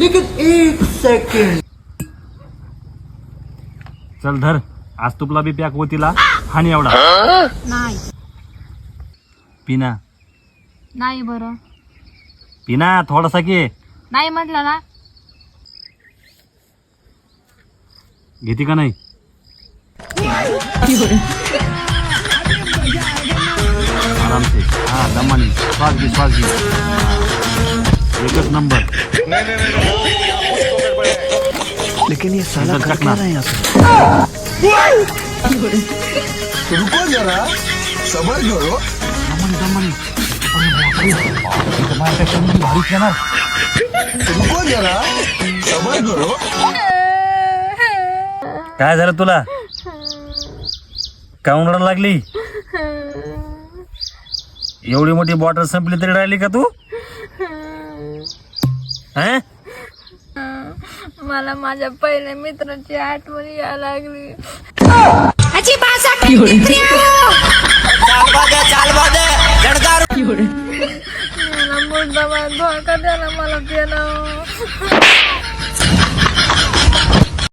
लेकिन 1 सेकंड. चल धर, आज तुपला बी पॅक होतीला आणि एवढा नाही पिना नाही बरं पिना थोडासा की नाही म्हटलं ना. घेते का नाही? आराम से, हा दमानी श्वास घे श्वास घे. एकच नंबर. लेकिन ये साला इधर कर चकना. क्या रहा है यहाँ पे? रुको जरा सबर करो. दमानी दमानी. भारी येणार. रुको जरा सबर करो. काय झालं तुला? काऊन रडायला लागली? एवढी मोठी बॉटल संपली तरी राहिली का तू? हैं? मला माझ्या पहिल्या मित्राची आठवण यायला लागली. मला मुद्दा धोका द्यायला मला केलं.